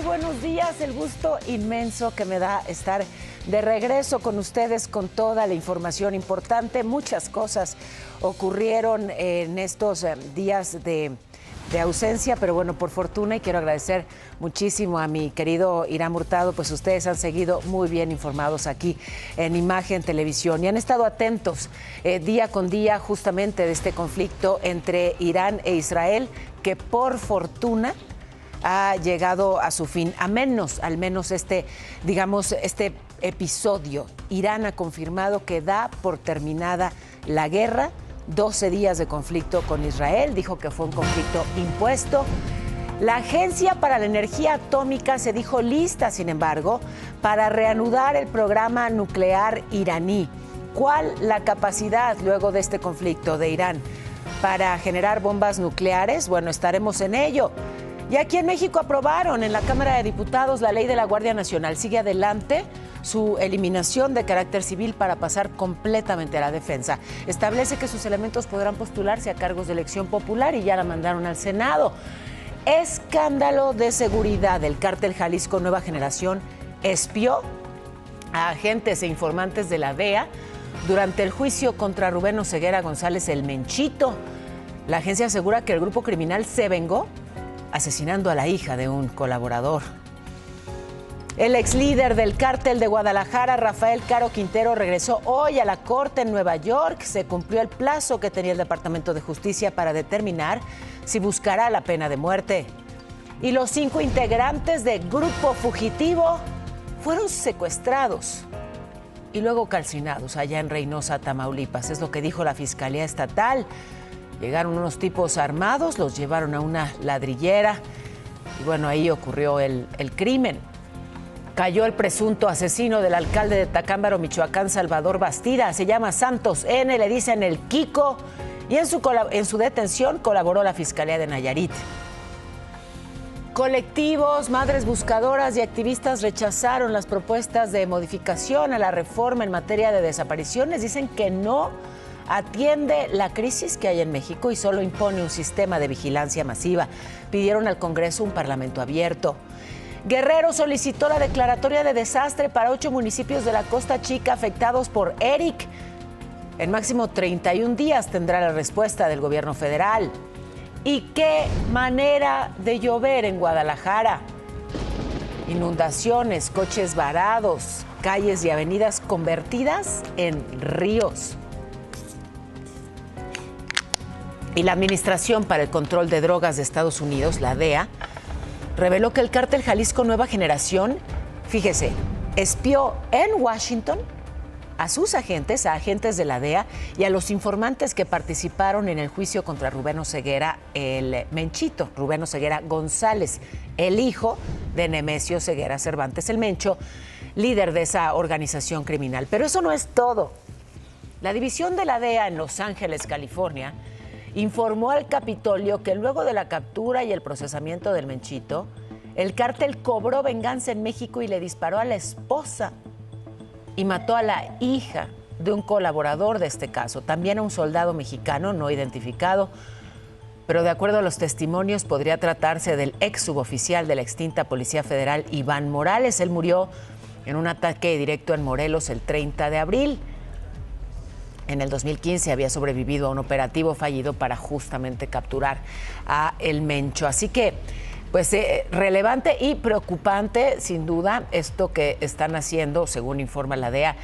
buenos días. El gusto inmenso que me da estar de regreso con ustedes con toda la información importante. Muchas cosas ocurrieron en estos días de ausencia, pero bueno, por fortuna, y quiero agradecer muchísimo a mi querido Irán Hurtado, pues ustedes han seguido muy bien informados aquí en Imagen Televisión y han estado atentos día con día justamente de este conflicto entre Irán e Israel, que por fortuna ha llegado a su fin, al menos este episodio. Irán ha confirmado que da por terminada la guerra. 12 días de conflicto con Israel, dijo que fue un conflicto impuesto. La Agencia para la Energía Atómica se dijo lista, sin embargo, para reanudar el programa nuclear iraní. ¿Cuál la capacidad luego de este conflicto de Irán para generar bombas nucleares? Bueno, estaremos en ello. Y aquí en México aprobaron en la Cámara de Diputados la ley de la Guardia Nacional. Sigue adelante su eliminación de carácter civil para pasar completamente a la defensa. Establece que sus elementos podrán postularse a cargos de elección popular y ya la mandaron al Senado. Escándalo de seguridad. El cártel Jalisco Nueva Generación espió a agentes e informantes de la DEA durante el juicio contra Rubén Oseguera González, el Menchito. La agencia asegura que el grupo criminal se vengó asesinando a la hija de un colaborador. El ex líder del cártel de Guadalajara, Rafael Caro Quintero, regresó hoy a la corte en Nueva York. Se cumplió el plazo que tenía el Departamento de Justicia para determinar si buscará la pena de muerte. Y los 5 integrantes del grupo fugitivo fueron secuestrados y luego calcinados allá en Reynosa, Tamaulipas. Es lo que dijo la Fiscalía Estatal. Llegaron unos tipos armados, los llevaron a una ladrillera y bueno, ahí ocurrió el crimen. Cayó el presunto asesino del alcalde de Tacámbaro, Michoacán, Salvador Bastida. Se llama Santos N., le dicen el Kiko, y en su detención colaboró la Fiscalía de Nayarit. Colectivos, madres buscadoras y activistas rechazaron las propuestas de modificación a la reforma en materia de desapariciones. Dicen que no atiende la crisis que hay en México y solo impone un sistema de vigilancia masiva. Pidieron al Congreso un parlamento abierto. Guerrero solicitó la declaratoria de desastre para 8 municipios de la Costa Chica afectados por Eric. En máximo 31 días tendrá la respuesta del gobierno federal. ¿Y qué manera de llover en Guadalajara? Inundaciones, coches varados, calles y avenidas convertidas en ríos. Y la Administración para el Control de Drogas de Estados Unidos, la DEA, reveló que el cártel Jalisco Nueva Generación, fíjese, espió en Washington a sus agentes, a agentes de la DEA y a los informantes que participaron en el juicio contra Rubén Oseguera, el Menchito, Rubén Oseguera González, el hijo de Nemesio Oseguera Cervantes, el Mencho, líder de esa organización criminal. Pero eso no es todo. La división de la DEA en Los Ángeles, California, informó al Capitolio que luego de la captura y el procesamiento del Menchito, el cártel cobró venganza en México y le disparó a la esposa y mató a la hija de un colaborador de este caso, también a un soldado mexicano no identificado, pero de acuerdo a los testimonios podría tratarse del ex suboficial de la extinta Policía Federal, Iván Morales. Él murió en un ataque directo en Morelos el 30 de abril. En el 2015 había sobrevivido a un operativo fallido para justamente capturar a el Mencho. Así que, pues, relevante y preocupante, sin duda, esto que están haciendo, según informa la DEA,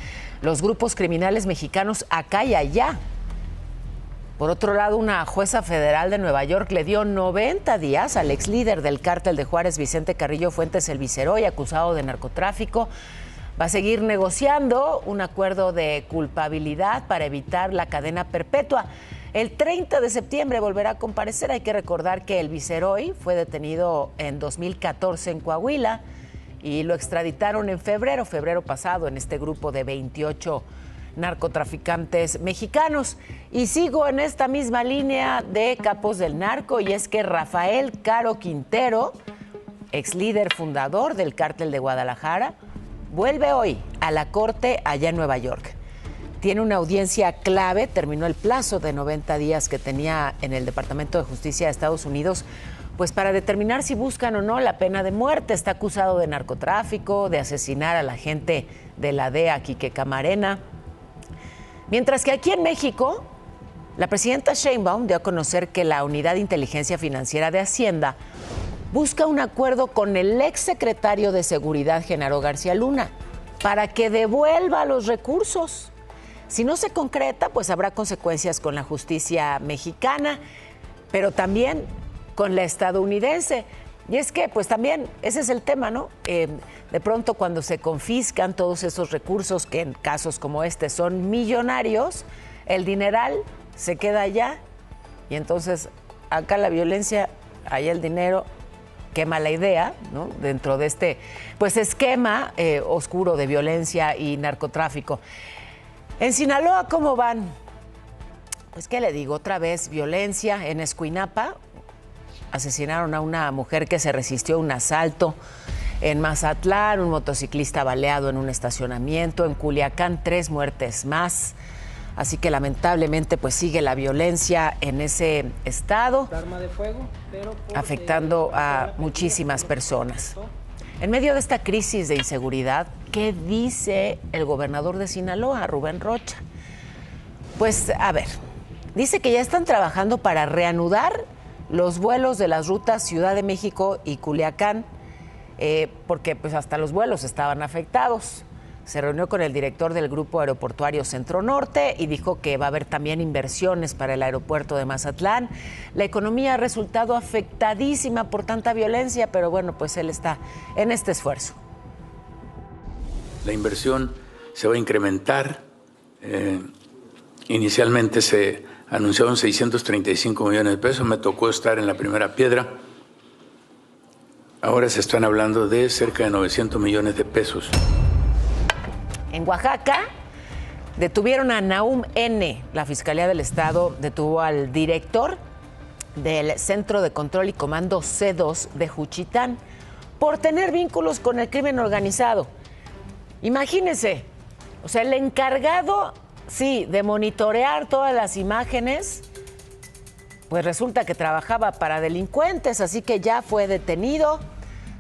los grupos criminales mexicanos acá y allá. Por otro lado, una jueza federal de Nueva York le dio 90 días al ex líder del cártel de Juárez, Vicente Carrillo Fuentes el Viceroy, acusado de narcotráfico. Va a seguir negociando un acuerdo de culpabilidad para evitar la cadena perpetua. El 30 de septiembre volverá a comparecer. Hay que recordar que el Viceroy fue detenido en 2014 en Coahuila y lo extraditaron en febrero pasado, en este grupo de 28 narcotraficantes mexicanos. Y sigo en esta misma línea de capos del narco, y es que Rafael Caro Quintero, ex líder fundador del cártel de Guadalajara, vuelve hoy a la corte allá en Nueva York. tiene una audiencia clave, terminó el plazo de 90 días que tenía en el Departamento de Justicia de Estados Unidos, pues para determinar si buscan o no la pena de muerte. Está acusado de narcotráfico, de asesinar a la agente de la DEA, Quique Camarena. Mientras que aquí en México, la presidenta Sheinbaum dio a conocer que la Unidad de Inteligencia Financiera de Hacienda busca un acuerdo con el exsecretario de Seguridad, Genaro García Luna, para que devuelva los recursos. Si no se concreta, pues habrá consecuencias con la justicia mexicana, pero también con la estadounidense. Y es que, pues también, ese es el tema, ¿no? De pronto cuando se confiscan todos esos recursos, que en casos como este son millonarios, el dineral se queda allá. Y entonces, acá la violencia, allá el dinero, qué mala idea, ¿no? Dentro de este, pues, esquema oscuro de violencia y narcotráfico. En Sinaloa, ¿cómo van? Pues, ¿qué le digo? Otra vez violencia en Escuinapa. Asesinaron a una mujer que se resistió a un asalto. En Mazatlán, un motociclista baleado en un estacionamiento. En Culiacán, 3 muertes más. Así que lamentablemente pues sigue la violencia en ese estado, arma de fuego, pero afectando a muchísimas personas. En medio de esta crisis de inseguridad, ¿qué dice el gobernador de Sinaloa, Rubén Rocha? Pues a ver, dice que ya están trabajando para reanudar los vuelos de las rutas Ciudad de México y Culiacán, porque pues hasta los vuelos estaban afectados. Se reunió con el director del Grupo Aeroportuario Centro Norte y dijo que va a haber también inversiones para el aeropuerto de Mazatlán. La economía ha resultado afectadísima por tanta violencia, pero bueno, pues él está en este esfuerzo. La inversión se va a incrementar. Inicialmente se anunciaron 635 millones de pesos, me tocó estar en la primera piedra. Ahora se están hablando de cerca de 900 millones de pesos. En Oaxaca detuvieron a Nahum N. La Fiscalía del Estado detuvo al director del Centro de Control y Comando C2 de Juchitán por tener vínculos con el crimen organizado. Imagínense, o sea, el encargado, sí, de monitorear todas las imágenes, pues resulta que trabajaba para delincuentes, así que ya fue detenido.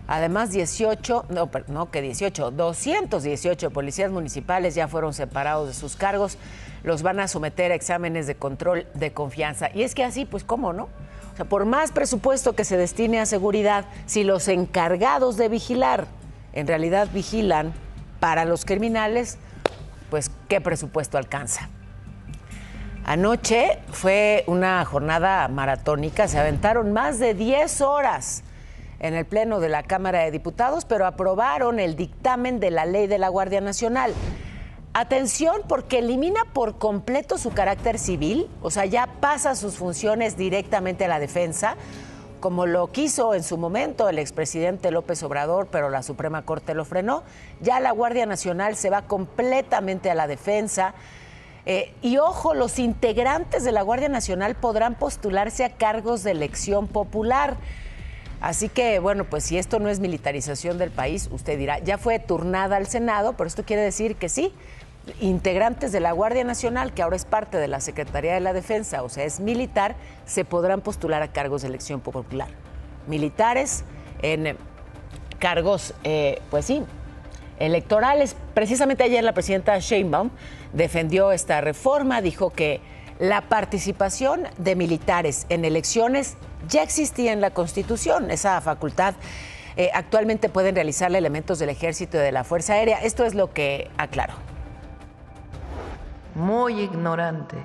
Además, 218 policías municipales ya fueron separados de sus cargos. Los van a someter a exámenes de control de confianza. Y es que así, pues, ¿cómo no? O sea, por más presupuesto que se destine a seguridad, si los encargados de vigilar en realidad vigilan para los criminales, pues, ¿qué presupuesto alcanza? Anoche fue una jornada maratónica. Se aventaron más de 10 horas en el Pleno de la Cámara de Diputados, pero aprobaron el dictamen de la Ley de la Guardia Nacional. Atención, porque elimina por completo su carácter civil, o sea, ya pasa sus funciones directamente a la defensa, como lo quiso en su momento el expresidente López Obrador, pero la Suprema Corte lo frenó. Ya la Guardia Nacional se va completamente a la defensa. Y ojo, los integrantes de la Guardia Nacional podrán postularse a cargos de elección popular. Así que, bueno, pues si esto no es militarización del país, usted dirá, ya fue turnada al Senado, pero esto quiere decir que sí, integrantes de la Guardia Nacional, que ahora es parte de la Secretaría de la Defensa, o sea, es militar, se podrán postular a cargos de elección popular. Militares en cargos, pues sí, electorales. Precisamente ayer la presidenta Sheinbaum defendió esta reforma, dijo que la participación de militares en elecciones ya existía en la Constitución. Esa facultad actualmente pueden realizarla elementos del Ejército y de la Fuerza Aérea. Esto es lo que aclaró. Muy ignorante.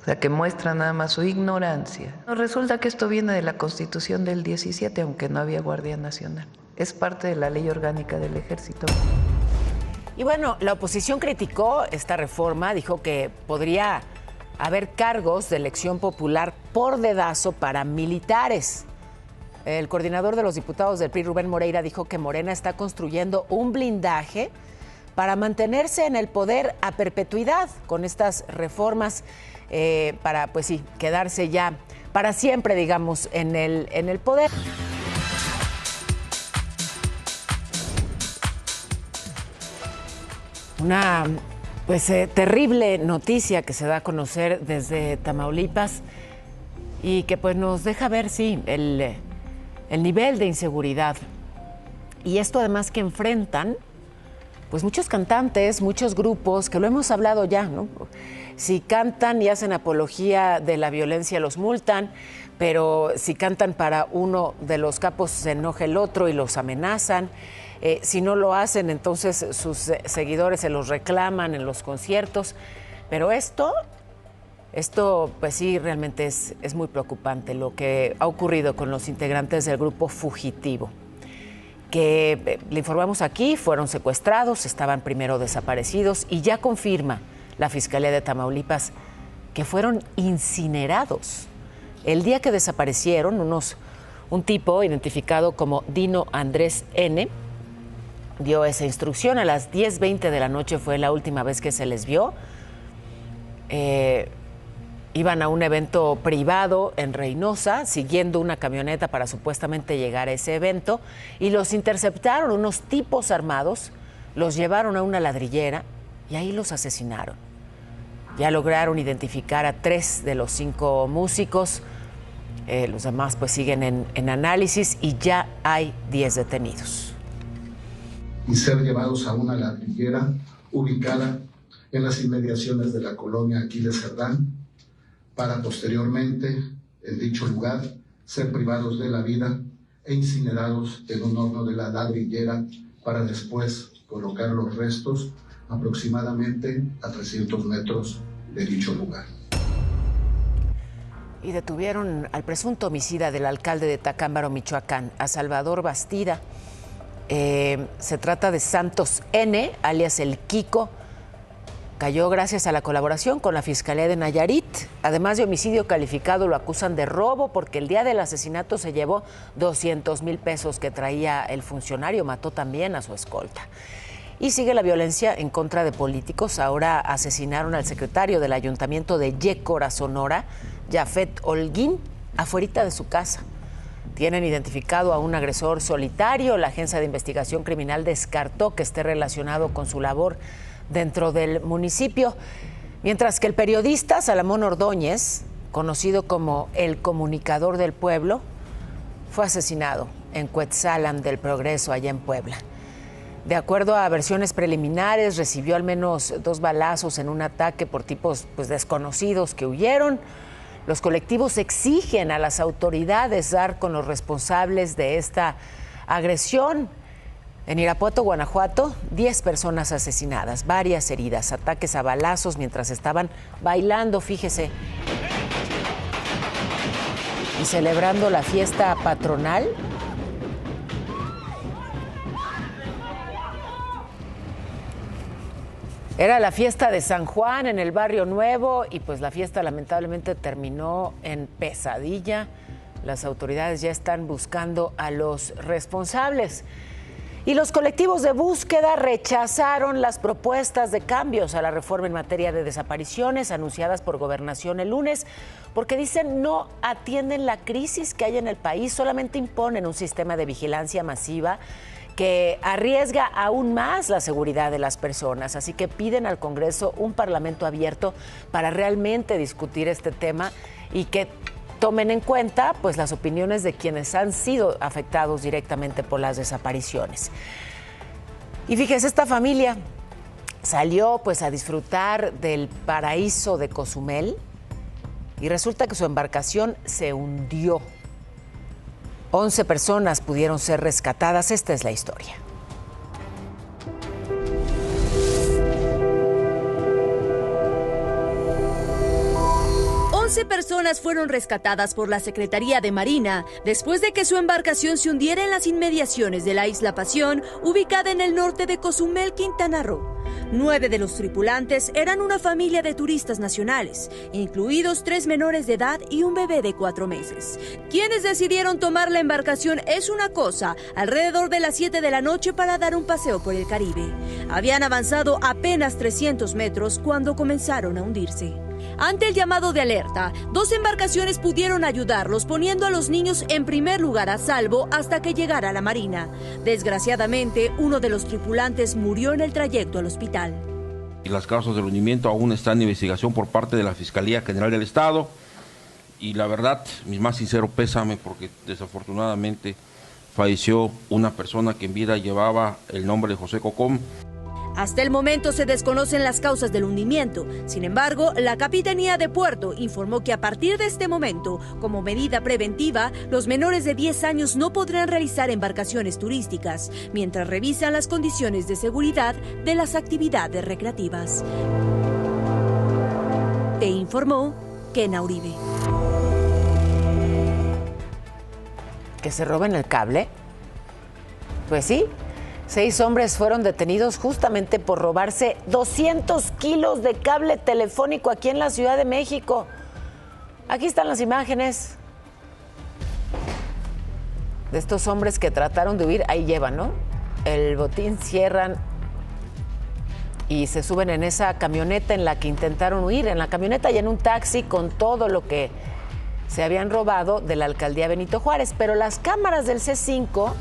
O sea, que muestra nada más su ignorancia. Resulta que esto viene de la Constitución del 17, aunque no había Guardia Nacional. Es parte de la Ley Orgánica del Ejército. Y bueno, la oposición criticó esta reforma, dijo que podría haber cargos de elección popular por dedazo para militares. El coordinador de los diputados del PRI, Rubén Moreira, dijo que Morena está construyendo un blindaje para mantenerse en el poder a perpetuidad con estas reformas, para, pues sí, quedarse ya para siempre, digamos, en el poder. Una Pues terrible noticia que se da a conocer desde Tamaulipas y que pues nos deja ver, sí, el nivel de inseguridad. Y esto además que enfrentan pues muchos cantantes, muchos grupos, que lo hemos hablado ya, ¿no? Si cantan y hacen apología de la violencia los multan, pero si cantan para uno de los capos se enoja el otro y los amenazan. Si no lo hacen, entonces sus seguidores se los reclaman en los conciertos. Pero esto pues sí, realmente es muy preocupante lo que ha ocurrido con los integrantes del grupo Fugitivo, que le informamos aquí, fueron secuestrados, estaban primero desaparecidos y ya confirma la Fiscalía de Tamaulipas que fueron incinerados. El día que desaparecieron, un tipo identificado como Dino Andrés N. dio esa instrucción. A las 10:20 de la noche fue la última vez que se les vio. Iban a un evento privado en Reynosa, siguiendo una camioneta para supuestamente llegar a ese evento, y los interceptaron unos tipos armados, los llevaron a una ladrillera y ahí los asesinaron. Ya lograron identificar a 3 de los 5 músicos, los demás pues siguen en análisis y ya hay 10 detenidos. Y ser llevados a una ladrillera ubicada en las inmediaciones de la colonia Aquiles Cerdán, para posteriormente, en dicho lugar, ser privados de la vida e incinerados en un horno de la ladrillera para después colocar los restos aproximadamente a 300 metros de dicho lugar. Y detuvieron al presunto homicida del alcalde de Tacámbaro, Michoacán, a Salvador Bastida. Se trata de Santos N., alias El Kiko. Cayó gracias a la colaboración con la Fiscalía de Nayarit. Además de homicidio calificado, lo acusan de robo porque el día del asesinato se llevó 200,000 pesos que traía el funcionario. Mató también a su escolta. Y sigue la violencia en contra de políticos. Ahora asesinaron al secretario del Ayuntamiento de Yécora, Sonora, Jafet Holguín, afuerita de su casa. Tienen identificado a un agresor solitario. La Agencia de Investigación Criminal descartó que esté relacionado con su labor dentro del municipio. Mientras que el periodista Salomón Ordóñez, conocido como el comunicador del pueblo, fue asesinado en Cuetzalan del Progreso, allá en Puebla. De acuerdo a versiones preliminares, recibió al menos 2 balazos en un ataque por tipos pues, desconocidos que huyeron. Los colectivos exigen a las autoridades dar con los responsables de esta agresión. En Irapuato, Guanajuato, 10 personas asesinadas, varias heridas, ataques a balazos mientras estaban bailando, fíjese, y celebrando la fiesta patronal. Era la fiesta de San Juan en el Barrio Nuevo y pues la fiesta lamentablemente terminó en pesadilla. Las autoridades ya están buscando a los responsables. Y los colectivos de búsqueda rechazaron las propuestas de cambios a la reforma en materia de desapariciones anunciadas por Gobernación el lunes, porque dicen no atienden la crisis que hay en el país, solamente imponen un sistema de vigilancia masiva que arriesga aún más la seguridad de las personas. Así que piden al Congreso un parlamento abierto para realmente discutir este tema y que tomen en cuenta pues, las opiniones de quienes han sido afectados directamente por las desapariciones. Y fíjese, esta familia salió pues, a disfrutar del paraíso de Cozumel y resulta que su embarcación se hundió. 11 personas pudieron ser rescatadas. Esta es la historia. Personas fueron rescatadas por la Secretaría de Marina después de que su embarcación se hundiera en las inmediaciones de la Isla Pasión, ubicada en el norte de Cozumel, Quintana Roo. 9 de los tripulantes eran una familia de turistas nacionales, incluidos 3 menores de edad y un bebé de 4 meses. Quienes decidieron tomar la embarcación es una cosa, alrededor de las 7 de la noche para dar un paseo por el Caribe. Habían avanzado apenas 300 metros cuando comenzaron a hundirse. Ante el llamado de alerta, 2 embarcaciones pudieron ayudarlos, poniendo a los niños en primer lugar a salvo hasta que llegara la Marina. Desgraciadamente, uno de los tripulantes murió en el trayecto al hospital. y las causas del hundimiento aún están en investigación por parte de la Fiscalía General del Estado. Y la verdad, mi más sincero pésame, porque desafortunadamente falleció una persona que en vida llevaba el nombre de José Cocom. Hasta el momento se desconocen las causas del hundimiento. Sin embargo, la Capitanía de Puerto informó que a partir de este momento, como medida preventiva, los menores de 10 años no podrán realizar embarcaciones turísticas, mientras revisan las condiciones de seguridad de las actividades recreativas. Te informó Kena Uribe. ¿Que se roben el cable? Pues sí. 6 hombres fueron detenidos justamente por robarse 200 kilos de cable telefónico aquí en la Ciudad de México. Aquí están las imágenes de estos hombres que trataron de huir. Ahí llevan, ¿no? El botín, cierran y se suben en esa camioneta en la que intentaron huir. En la camioneta y en un taxi con todo lo que se habían robado de la alcaldía Benito Juárez. Pero las cámaras del C5...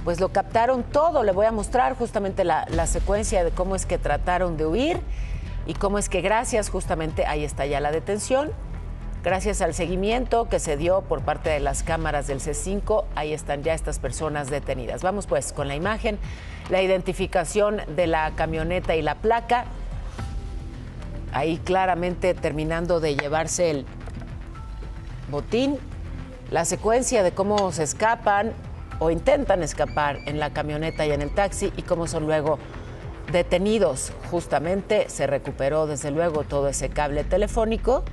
pues lo captaron todo. Le voy a mostrar justamente la secuencia de cómo es que trataron de huir y cómo es que gracias justamente, ahí está ya la detención, gracias al seguimiento que se dio por parte de las cámaras del C5, ahí están ya estas personas detenidas. Vamos pues con la imagen, la identificación de la camioneta y la placa, ahí claramente terminando de llevarse el botín, la secuencia de cómo se escapan o intentan escapar en la camioneta y en el taxi y cómo son luego detenidos. Justamente se recuperó desde luego todo ese cable telefónico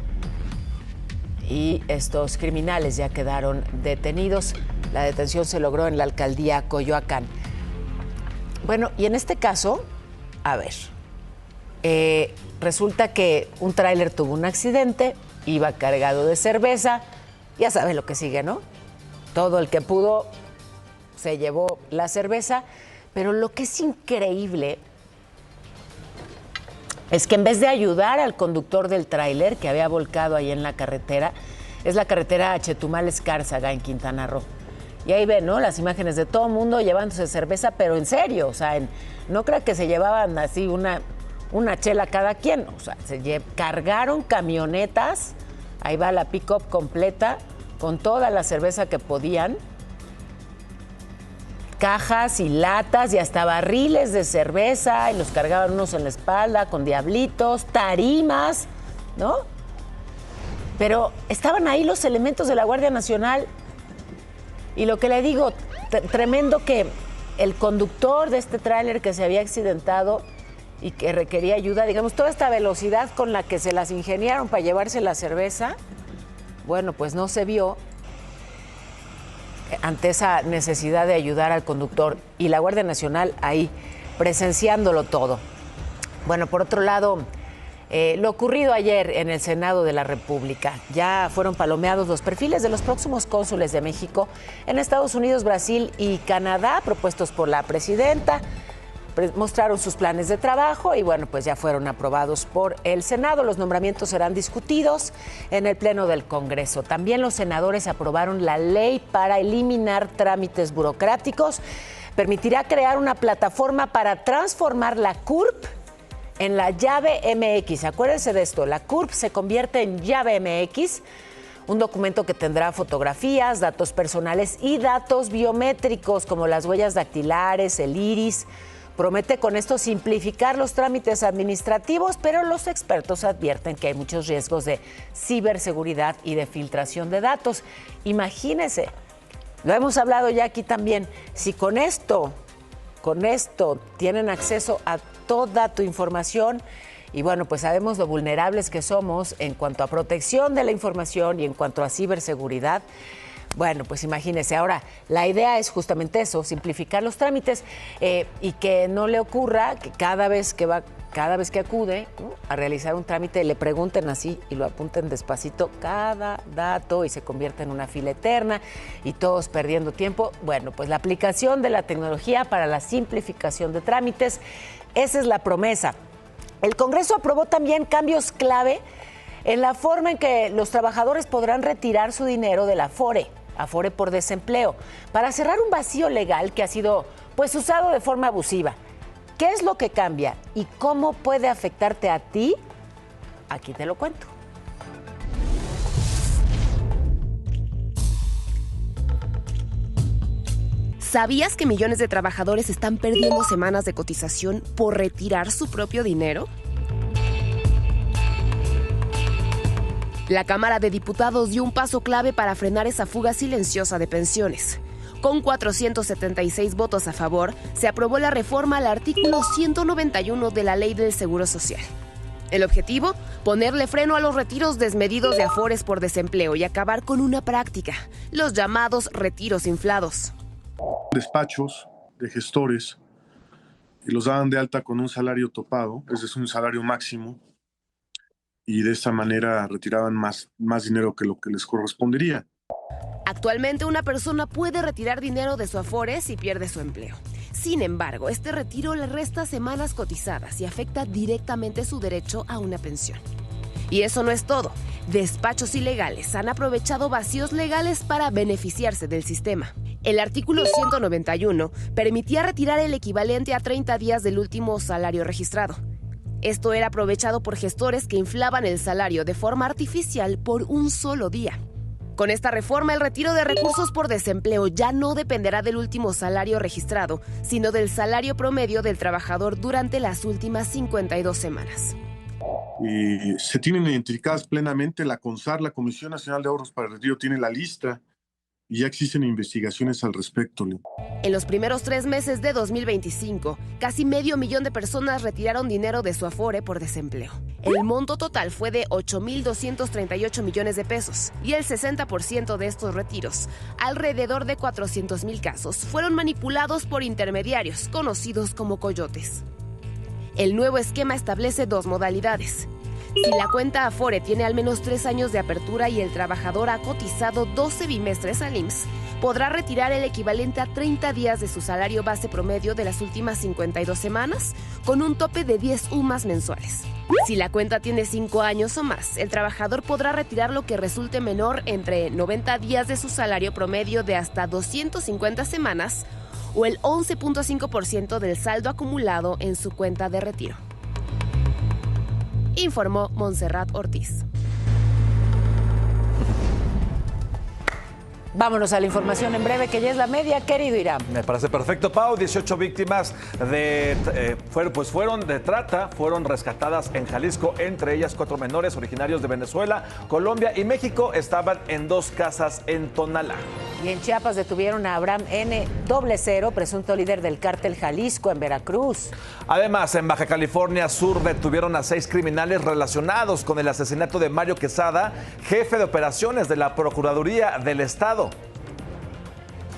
y estos criminales ya quedaron detenidos. La detención se logró en la alcaldía Coyoacán. Bueno, y en este caso, a ver, resulta que un tráiler tuvo un accidente, iba cargado de cerveza, ya sabe lo que sigue, ¿no? Todo el que pudo se llevó la cerveza, pero lo que es increíble es que en vez de ayudar al conductor del tráiler que había volcado ahí en la carretera, es la carretera Chetumal-Escárzaga en Quintana Roo. Y ahí ven, ¿no? Las imágenes de todo el mundo llevándose cerveza, pero en serio, o sea, no creo que se llevaban así una chela cada quien, o sea, cargaron camionetas, ahí va la pick-up completa, con toda la cerveza que podían, cajas y latas y hasta barriles de cerveza, y los cargaban unos en la espalda con diablitos, tarimas, ¿no? Pero estaban ahí los elementos de la Guardia Nacional y lo que le digo, tremendo que el conductor de este tráiler que se había accidentado y que requería ayuda, digamos, toda esta velocidad con la que se las ingeniaron para llevarse la cerveza, bueno, pues no se vio ante esa necesidad de ayudar al conductor y la Guardia Nacional ahí presenciándolo todo. Bueno, por otro lado, lo ocurrido ayer en el Senado de la República, ya fueron palomeados los perfiles de los próximos cónsules de México en Estados Unidos, Brasil y Canadá, propuestos por la presidenta. Mostraron sus planes de trabajo y bueno, pues ya fueron aprobados por el Senado. Los nombramientos serán discutidos en el Pleno del Congreso. También los senadores aprobaron la ley para eliminar trámites burocráticos. Permitirá crear una plataforma para transformar la CURP en la llave MX. Acuérdense de esto, la CURP se convierte en llave MX, un documento que tendrá fotografías, datos personales y datos biométricos como las huellas dactilares, el iris. Promete con esto simplificar los trámites administrativos, pero los expertos advierten que hay muchos riesgos de ciberseguridad y de filtración de datos. Imagínense, lo hemos hablado ya aquí también, si con esto tienen acceso a toda tu información y bueno, pues sabemos lo vulnerables que somos en cuanto a protección de la información y en cuanto a ciberseguridad. Bueno, pues imagínese. Ahora, la idea es justamente eso, simplificar los trámites y que no le ocurra que cada vez que acude, ¿no?, a realizar un trámite le pregunten así y lo apunten despacito cada dato y se convierta en una fila eterna y todos perdiendo tiempo. Bueno, pues la aplicación de la tecnología para la simplificación de trámites, esa es la promesa. El Congreso aprobó también cambios clave en la forma en que los trabajadores podrán retirar su dinero del Afore por desempleo, para cerrar un vacío legal que ha sido pues usado de forma abusiva. ¿Qué es lo que cambia y cómo puede afectarte a ti? Aquí te lo cuento. ¿Sabías que millones de trabajadores están perdiendo semanas de cotización por retirar su propio dinero? La Cámara de Diputados dio un paso clave para frenar esa fuga silenciosa de pensiones. Con 476 votos a favor, se aprobó la reforma al artículo 191 de la Ley del Seguro Social. El objetivo, ponerle freno a los retiros desmedidos de Afores por desempleo y acabar con una práctica, los llamados retiros inflados. Despachos de gestores y los daban de alta con un salario topado, es decir, un salario máximo, y de esa manera retiraban más dinero que lo que les correspondería. Actualmente una persona puede retirar dinero de su Afore si pierde su empleo. Sin embargo, este retiro le resta semanas cotizadas y afecta directamente su derecho a una pensión. Y eso no es todo. Despachos ilegales han aprovechado vacíos legales para beneficiarse del sistema. El artículo 191 permitía retirar el equivalente a 30 días del último salario registrado. Esto era aprovechado por gestores que inflaban el salario de forma artificial por un solo día. Con esta reforma, el retiro de recursos por desempleo ya no dependerá del último salario registrado, sino del salario promedio del trabajador durante las últimas 52 semanas. Y se tienen identificadas plenamente la CONSAR, la Comisión Nacional de Ahorros para el Retiro, tiene la lista y ya existen investigaciones al respecto. En los primeros 3 meses de 2025, casi 500,000 de personas retiraron dinero de su Afore por desempleo. El monto total fue de 8,238 millones de pesos y el 60% de estos retiros, alrededor de 400,000 casos, fueron manipulados por intermediarios conocidos como coyotes. El nuevo esquema establece 2 modalidades. Si la cuenta Afore tiene al menos 3 años de apertura y el trabajador ha cotizado 12 bimestres al IMSS, podrá retirar el equivalente a 30 días de su salario base promedio de las últimas 52 semanas, con un tope de 10 UMAS mensuales. Si la cuenta tiene 5 años o más, el trabajador podrá retirar lo que resulte menor entre 90 días de su salario promedio de hasta 250 semanas o el 11.5% del saldo acumulado en su cuenta de retiro. Informó Montserrat Ortiz. Vámonos a la información en breve, que ya es la media, querido Irán. Me parece perfecto, Pau. 18 víctimas fueron de trata, fueron rescatadas en Jalisco, entre ellas 4 menores originarios de Venezuela, Colombia y México. Estaban en 2 casas en Tonalá. Y en Chiapas detuvieron a Abraham N.00, presunto líder del cártel Jalisco en Veracruz. Además, en Baja California Sur detuvieron a 6 criminales relacionados con el asesinato de Mario Quesada, jefe de operaciones de la Procuraduría del Estado.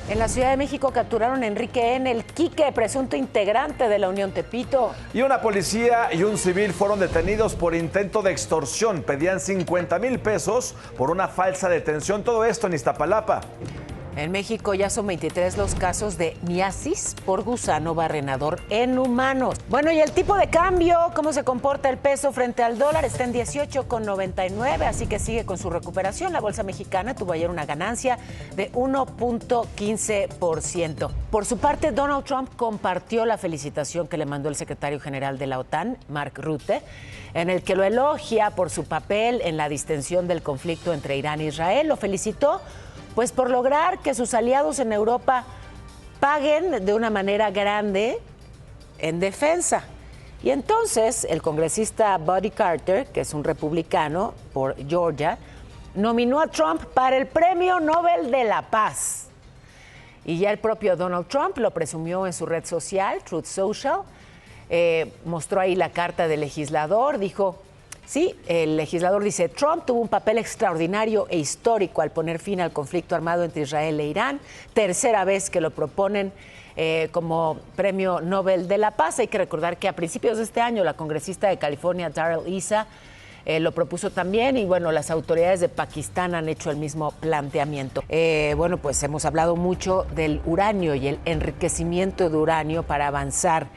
En la Ciudad de México capturaron a Enrique N., el Quique, presunto integrante de la Unión Tepito. Y una policía y un civil fueron detenidos por intento de extorsión. Pedían 50,000 pesos por una falsa detención. Todo esto en Iztapalapa. En México ya son 23 los casos de miasis por gusano barrenador en humanos. Bueno, y el tipo de cambio, ¿cómo se comporta el peso frente al dólar? Está en 18,99, así que sigue con su recuperación. La bolsa mexicana tuvo ayer una ganancia de 1.15%. Por su parte, Donald Trump compartió la felicitación que le mandó el secretario general de la OTAN, Mark Rutte, en el que lo elogia por su papel en la distensión del conflicto entre Irán e Israel. Lo felicitó pues por lograr que sus aliados en Europa paguen de una manera grande en defensa. Y entonces el congresista Buddy Carter, que es un republicano por Georgia, nominó a Trump para el Premio Nobel de la Paz. Y ya el propio Donald Trump lo presumió en su red social, Truth Social. Mostró ahí la carta del legislador, dijo... Sí, el legislador dice, Trump tuvo un papel extraordinario e histórico al poner fin al conflicto armado entre Israel e Irán. Tercera vez que lo proponen como Premio Nobel de la Paz. Hay que recordar que a principios de este año la congresista de California, Darrell Issa, lo propuso también y bueno, las autoridades de Pakistán han hecho el mismo planteamiento. Bueno, pues hemos hablado mucho del uranio y el enriquecimiento de uranio para avanzar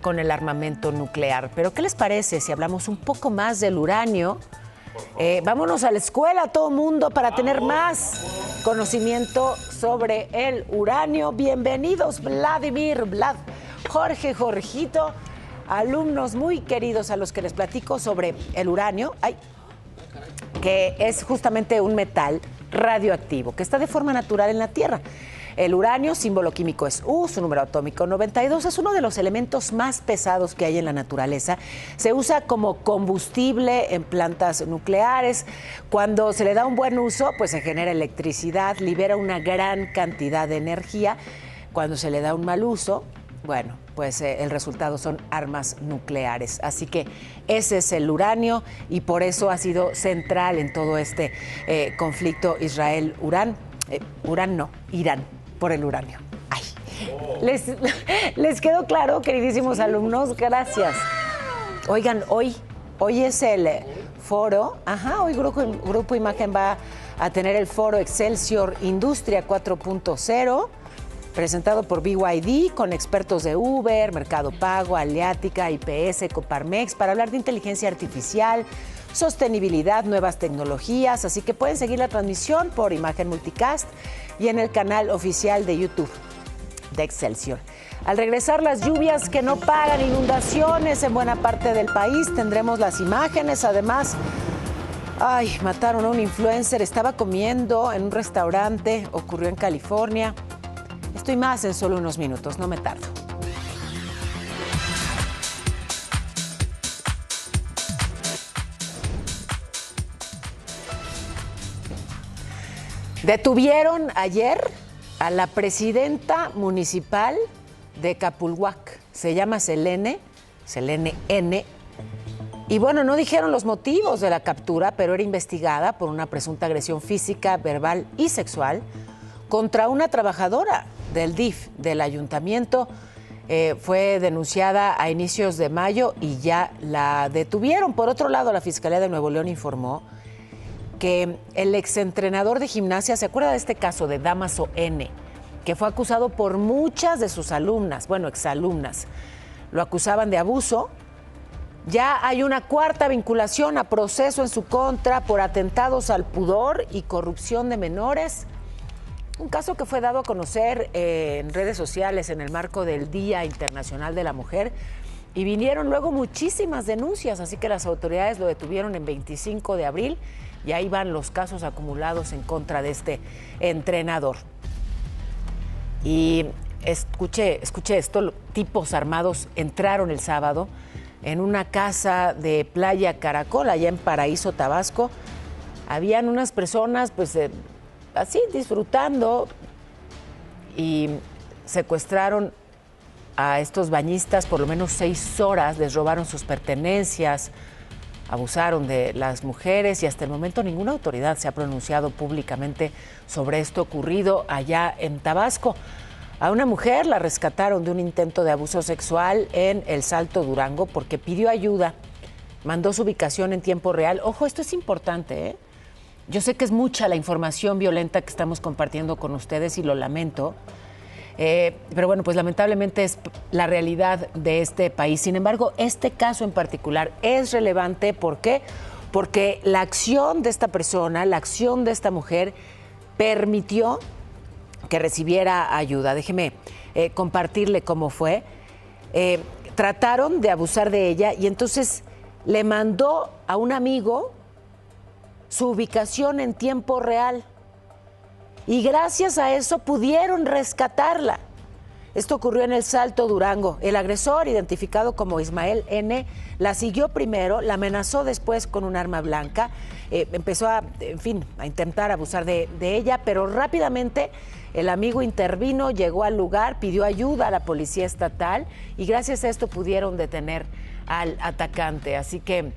con el armamento nuclear. Pero ¿qué les parece si hablamos un poco más del uranio? Vámonos a la escuela, todo mundo, para tener más conocimiento sobre el uranio. Bienvenidos, Vlad. Jorgito, alumnos muy queridos a los que les platico sobre el uranio, que es justamente un metal radioactivo que está de forma natural en la Tierra. El uranio, símbolo químico es U, su número atómico 92, es uno de los elementos más pesados que hay en la naturaleza. Se usa como combustible en plantas nucleares. Cuando se le da un buen uso, pues se genera electricidad, libera una gran cantidad de energía. Cuando se le da un mal uso, bueno, pues el resultado son armas nucleares. Así que ese es el uranio y por eso ha sido central en todo este conflicto Israel-Irán, por el uranio. Ay. ¿Les quedó claro, queridísimos alumnos? Gracias. Oigan, hoy es el foro, hoy Grupo Imagen va a tener el foro Excelsior Industria 4.0, presentado por BYD, con expertos de Uber, Mercado Pago, Aleática, IPS, Coparmex, para hablar de inteligencia artificial, sostenibilidad, nuevas tecnologías. Así que pueden seguir la transmisión por Imagen Multicast y en el canal oficial de YouTube de Excelsior. Al regresar, las lluvias que no paran, inundaciones en buena parte del país, tendremos las imágenes. Además, mataron a un influencer, estaba comiendo en un restaurante, ocurrió en California. Estoy más en solo unos minutos, no me tardo. Detuvieron ayer a la presidenta municipal de Capulhuac. Se llama Selene N. Y bueno, no dijeron los motivos de la captura, pero era investigada por una presunta agresión física, verbal y sexual contra una trabajadora del DIF, del ayuntamiento. Fue denunciada a inicios de mayo y ya la detuvieron. Por otro lado, la Fiscalía de Nuevo León informó que el exentrenador de gimnasia, ¿se acuerda de este caso de Damaso N?, que fue acusado por muchas de sus alumnas, exalumnas, lo acusaban de abuso? Ya hay una cuarta vinculación a proceso en su contra por atentados al pudor y corrupción de menores. Un caso que fue dado a conocer en redes sociales en el marco del Día Internacional de la Mujer, y vinieron luego muchísimas denuncias, así que las autoridades lo detuvieron en 25 de abril y ahí van los casos acumulados en contra de este entrenador. Y escuché esto, tipos armados entraron el sábado en una casa de Playa Caracol, allá en Paraíso, Tabasco. Habían unas personas, así disfrutando, y secuestraron a estos bañistas por lo menos 6 horas, les robaron sus pertenencias, abusaron de las mujeres y hasta el momento ninguna autoridad se ha pronunciado públicamente sobre esto ocurrido allá en Tabasco. A una mujer la rescataron de un intento de abuso sexual en El Salto, Durango, porque pidió ayuda, mandó su ubicación en tiempo real. Ojo, esto es importante, ¿eh? Yo sé que es mucha la información violenta que estamos compartiendo con ustedes y lo lamento, pero bueno, pues lamentablemente es la realidad de este país. Sin embargo, este caso en particular es relevante. ¿Por qué? Porque la acción de esta persona, la acción de esta mujer, permitió que recibiera ayuda. Déjeme compartirle cómo fue. Trataron de abusar de ella y entonces le mandó a un amigo su ubicación en tiempo real. Y gracias a eso pudieron rescatarla. Esto ocurrió en El Salto, Durango. El agresor, identificado como Ismael N., la siguió primero, la amenazó después con un arma blanca, empezó a intentar abusar de ella, pero rápidamente el amigo intervino, llegó al lugar, pidió ayuda a la policía estatal y gracias a esto pudieron detener al atacante. Así que,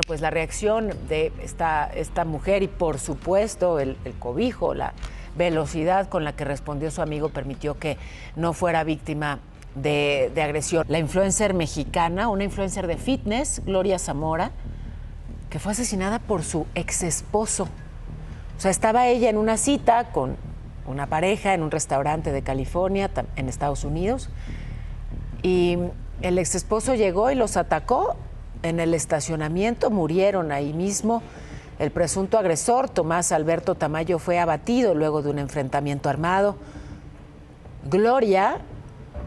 pues la reacción de esta mujer y por supuesto el cobijo, la velocidad con la que respondió su amigo permitió que no fuera víctima de agresión. La influencer mexicana, una influencer de fitness, Gloria Zamora, que fue asesinada por su ex esposo. O sea, estaba ella en una cita con una pareja en un restaurante de California, en Estados Unidos, y el ex esposo llegó y los atacó en el estacionamiento, murieron ahí mismo. El presunto agresor, Tomás Alberto Tamayo, fue abatido luego de un enfrentamiento armado. Gloria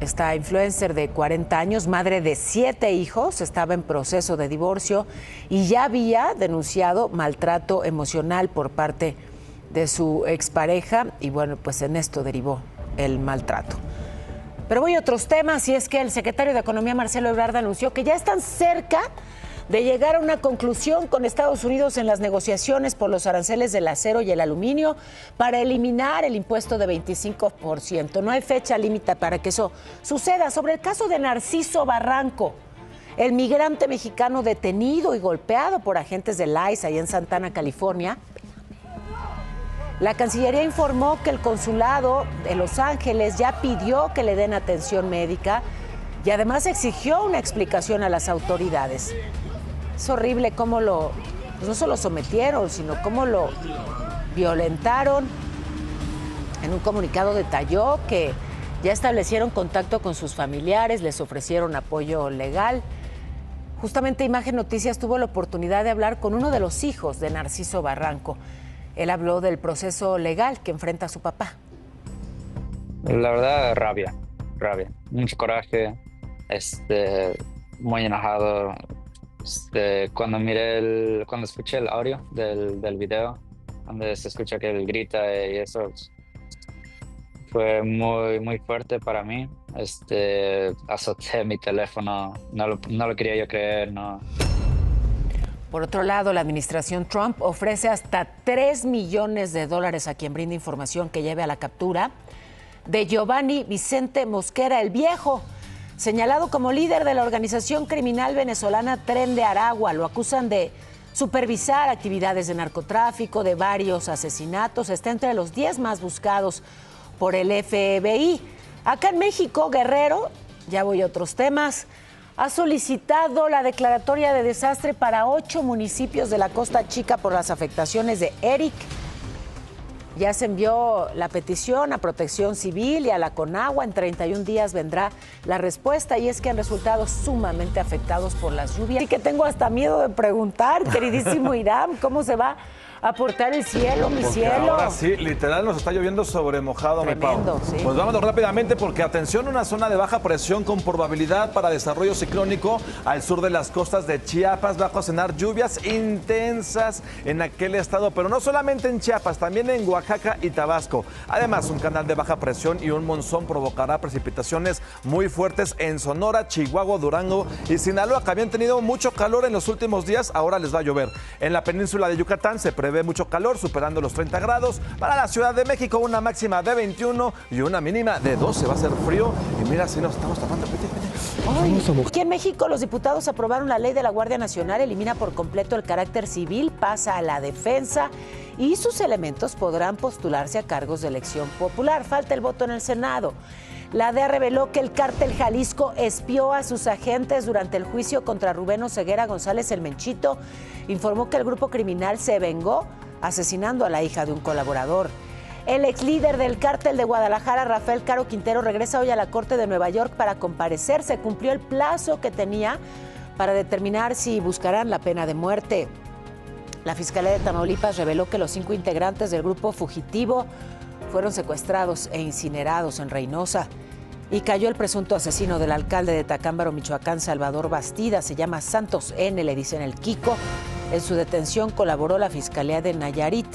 Esta influencer de 40 años, madre de 7 hijos, estaba en proceso de divorcio y ya había denunciado maltrato emocional por parte de su expareja y bueno, pues en esto derivó el maltrato. Pero voy a otros temas y es que el secretario de Economía, Marcelo Ebrard, anunció que ya están cerca de llegar a una conclusión con Estados Unidos en las negociaciones por los aranceles del acero y el aluminio para eliminar el impuesto de 25%. No hay fecha límite para que eso suceda. Sobre el caso de Narciso Barranco, el migrante mexicano detenido y golpeado por agentes del ICE allá en Santana, California, la Cancillería informó que el consulado de Los Ángeles ya pidió que le den atención médica y además exigió una explicación a las autoridades. Es horrible cómo pues no solo sometieron, sino cómo lo violentaron. En un comunicado detalló que ya establecieron contacto con sus familiares, les ofrecieron apoyo legal. Justamente Imagen Noticias tuvo la oportunidad de hablar con uno de los hijos de Narciso Barranco. Él habló del proceso legal que enfrenta su papá. La verdad, rabia, mucho coraje, muy enojado. Cuando escuché el audio del video, donde se escucha que él grita y eso fue muy fuerte para mí. Azoté mi teléfono, no lo quería yo creer, no. Por otro lado, la administración Trump ofrece hasta $3 millones a quien brinde información que lleve a la captura de Giovanni Vicente Mosquera el Viejo, señalado como líder de la organización criminal venezolana Tren de Aragua. Lo acusan de supervisar actividades de narcotráfico, de varios asesinatos. Está entre los 10 más buscados por el FBI. Acá en México, Guerrero, ya voy a otros temas, ha solicitado la declaratoria de desastre para 8 municipios de la Costa Chica por las afectaciones de Eric. Ya se envió la petición a Protección Civil y a la Conagua. En 31 días vendrá la respuesta y es que han resultado sumamente afectados por las lluvias. Y que tengo hasta miedo de preguntar, queridísimo Irán, ¿cómo se va a portar el cielo, mi porque cielo? Ahora sí, literal nos está lloviendo sobre mojado, Tremendo, mi Pau. sí. Pues vámonos rápidamente porque atención, una zona de baja presión con probabilidad para desarrollo ciclónico al sur de las costas de Chiapas. Va a ocasionar lluvias intensas en aquel estado, pero no solamente en Chiapas, también en Oaxaca y Tabasco. Además, un canal de baja presión y un monzón provocará precipitaciones muy fuertes en Sonora, Chihuahua, Durango y Sinaloa, que habían tenido mucho calor en los últimos días. Ahora les va a llover. En la península de Yucatán se prevé mucho calor, superando los 30 grados. Para la Ciudad de México, una máxima de 21 y una mínima de 12. Va a ser frío. Y mira, si nos estamos tapando. Aquí en México, los diputados aprobaron la ley de la Guardia Nacional, elimina por completo el carácter civil, pasa a la defensa y sus elementos podrán postularse a cargos de elección popular. Falta el voto en el Senado. La DEA reveló que el cártel Jalisco espió a sus agentes durante el juicio contra Rubén Oseguera González el Menchito. Informó que el grupo criminal se vengó asesinando a la hija de un colaborador. El ex líder del cártel de Guadalajara, Rafael Caro Quintero, regresa hoy a la Corte de Nueva York para comparecer. Se cumplió el plazo que tenía para determinar si buscarán la pena de muerte. La Fiscalía de Tamaulipas reveló que los 5 integrantes del grupo fugitivo fueron secuestrados e incinerados en Reynosa. Y cayó el presunto asesino del alcalde de Tacámbaro, Michoacán, Salvador Bastida. Se llama Santos N., le dicen el Kiko. En su detención colaboró la Fiscalía de Nayarit.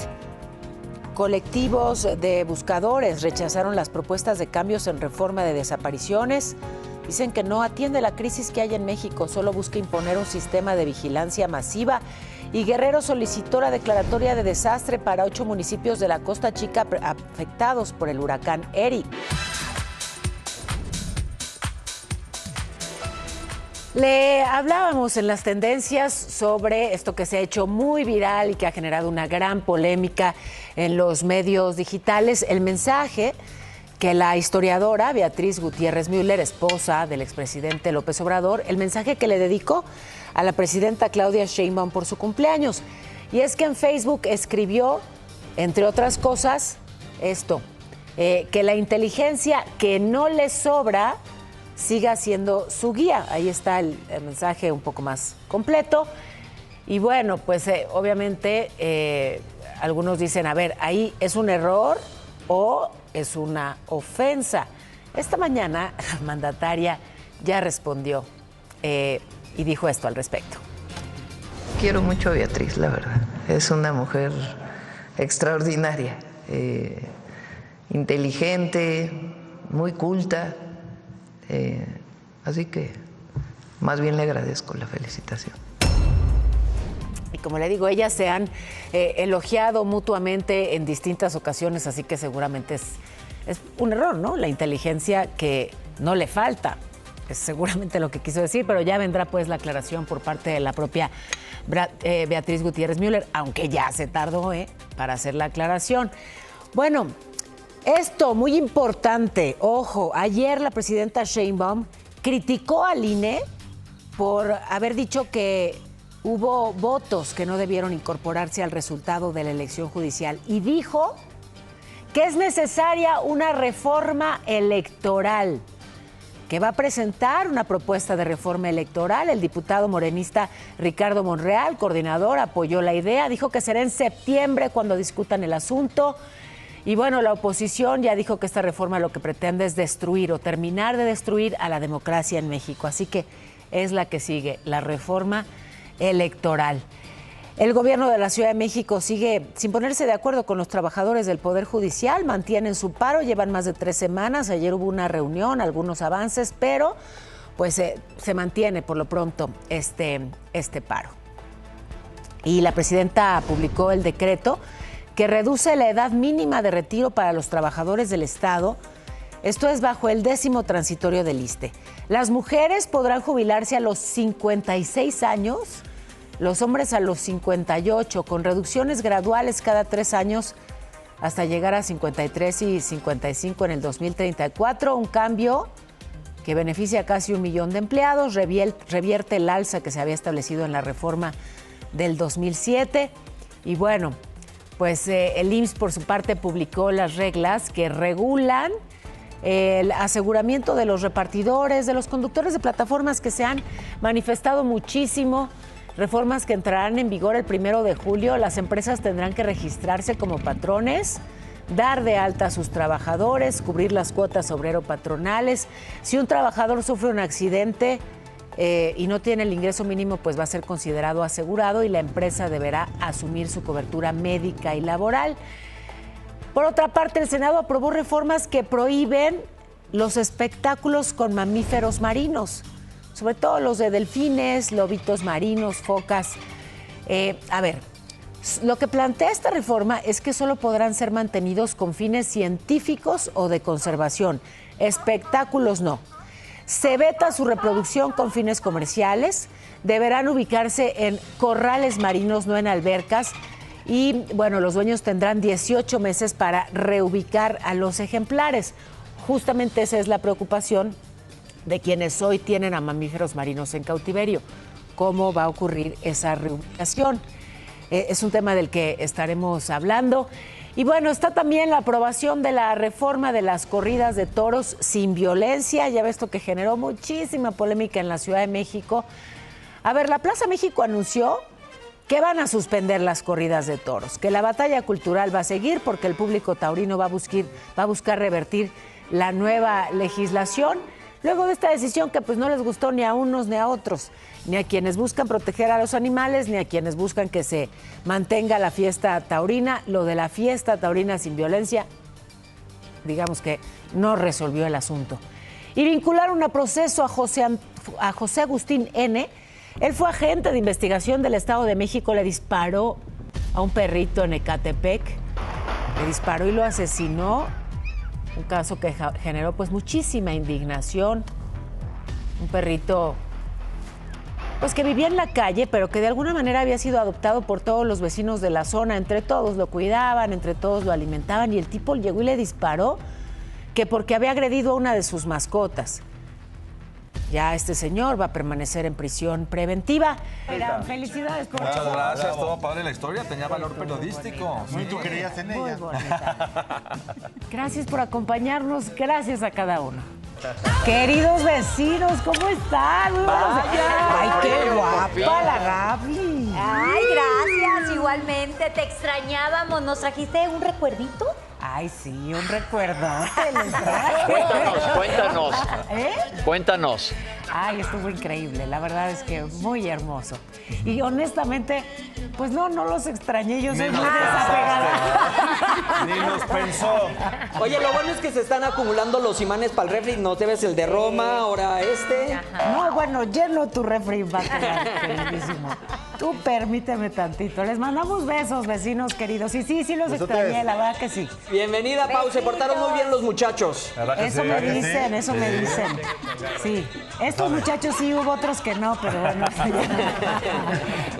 Colectivos de buscadores rechazaron las propuestas de cambios en reforma de desapariciones. Dicen que no atiende la crisis que hay en México, solo busca imponer un sistema de vigilancia masiva. Y Guerrero solicitó la declaratoria de desastre para 8 municipios de la Costa Chica afectados por el huracán Eric. Le hablábamos en las tendencias sobre esto que se ha hecho muy viral y que ha generado una gran polémica en los medios digitales, el mensaje que la historiadora Beatriz Gutiérrez Müller, esposa del expresidente López Obrador, el mensaje que le dedicó a la presidenta Claudia Sheinbaum por su cumpleaños. Y es que en Facebook escribió, entre otras cosas, esto, que la inteligencia que no le sobra siga siendo su guía. Ahí está el mensaje un poco más completo. Y bueno, pues obviamente algunos dicen, a ver, ahí es un error o es una ofensa. Esta mañana la mandataria ya respondió y dijo esto al respecto. Quiero mucho a Beatriz, la verdad. Es una mujer extraordinaria, inteligente, muy culta. Así que más bien le agradezco la felicitación. Y como le digo, ellas se han elogiado mutuamente en distintas ocasiones, así que seguramente es un error, ¿no? La inteligencia que no le falta, es seguramente lo que quiso decir, pero ya vendrá pues la aclaración por parte de la propia Beatriz Gutiérrez Müller, aunque ya se tardó para hacer la aclaración. Bueno, esto muy importante, ojo, ayer la presidenta Sheinbaum criticó al INE por haber dicho que hubo votos que no debieron incorporarse al resultado de la elección judicial y dijo que es necesaria una reforma electoral, que va a presentar una propuesta de reforma electoral. El diputado morenista Ricardo Monreal, coordinador, apoyó la idea, dijo que será en septiembre cuando discutan el asunto. Y bueno, la oposición ya dijo que esta reforma lo que pretende es destruir o terminar de destruir a la democracia en México. Así que es la que sigue, la reforma electoral. El gobierno de la Ciudad de México sigue sin ponerse de acuerdo con los trabajadores del Poder Judicial, mantienen su paro, llevan más de 3 semanas, ayer hubo una reunión, algunos avances, pero pues se mantiene por lo pronto este paro. Y la presidenta publicó el decreto que reduce la edad mínima de retiro para los trabajadores del Estado. Esto es bajo el 10º transitorio del ISSSTE. Las mujeres podrán jubilarse a los 56 años, los hombres a los 58, con reducciones graduales cada 3 años hasta llegar a 53 y 55 en el 2034. Un cambio que beneficia a casi 1 millón de empleados, revierte el alza que se había establecido en la reforma del 2007. Y bueno, pues el IMSS por su parte publicó las reglas que regulan el aseguramiento de los repartidores, de los conductores de plataformas que se han manifestado muchísimo. Reformas que entrarán en vigor el 1 de julio. Las empresas tendrán que registrarse como patrones, dar de alta a sus trabajadores, cubrir las cuotas obrero-patronales. Si un trabajador sufre un accidente y no tiene el ingreso mínimo, pues va a ser considerado asegurado y la empresa deberá asumir su cobertura médica y laboral. Por otra parte, el Senado aprobó reformas que prohíben los espectáculos con mamíferos marinos, sobre todo los de delfines, lobitos marinos, focas. A ver, lo que plantea esta reforma es que solo podrán ser mantenidos con fines científicos o de conservación. Espectáculos no. Se veta su reproducción con fines comerciales. Deberán ubicarse en corrales marinos, no en albercas. Y bueno, los dueños tendrán 18 meses para reubicar a los ejemplares. Justamente esa es la preocupación de quienes hoy tienen a mamíferos marinos en cautiverio. ¿Cómo va a ocurrir esa reubicación? Es un tema del que estaremos hablando. Y bueno, está también la aprobación de la reforma de las corridas de toros sin violencia. Ya ves, esto que generó muchísima polémica en la Ciudad de México. A ver, la Plaza México anunció que van a suspender las corridas de toros, que la batalla cultural va a seguir porque el público taurino va a buscar revertir la nueva legislación. Luego de esta decisión que pues no les gustó ni a unos ni a otros, ni a quienes buscan proteger a los animales, ni a quienes buscan que se mantenga la fiesta taurina. Lo de la fiesta taurina sin violencia, digamos que no resolvió el asunto. Y vincularon a proceso a José Agustín N. Él fue agente de investigación del Estado de México, le disparó a un perrito en Ecatepec, le disparó y lo asesinó. Un caso que generó pues muchísima indignación. Un perrito pues que vivía en la calle, pero que de alguna manera había sido adoptado por todos los vecinos de la zona. Entre todos lo cuidaban, entre todos lo alimentaban y el tipo llegó y le disparó que porque había agredido a una de sus mascotas. Ya este señor va a permanecer en prisión preventiva. Mira, felicidades por muchas gracias, todo padre la historia, tenía valor periodístico. Sí, tú creías en ella. Gracias por acompañarnos, gracias a cada uno. Queridos vecinos, ¿cómo están? ¡Ay, qué guapa la Gaby! Ay, gracias, igualmente, te extrañábamos. ¿Nos trajiste un recuerdito? Ay, sí, un recuerdo. Cuéntanos. ¿Eh? Cuéntanos. Ay, estuvo increíble, la verdad es que muy hermoso. Y honestamente, pues no los extrañé, yo soy muy desapegada. Ni nos pensó. Oye, lo bueno es que se están acumulando los imanes para el refri, no te ves el de Roma, ahora este. No, bueno, lleno tu refri va a quedar, queridísimo. Tú permíteme tantito. Les mandamos besos, vecinos queridos. Y sí, los extrañé, la verdad que sí. Bienvenida, Pau, se portaron muy bien los muchachos. Eso me dicen, eso me dicen. Sí, estos muchachos sí, hubo otros que no, pero bueno.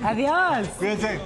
Adiós. Cuídense.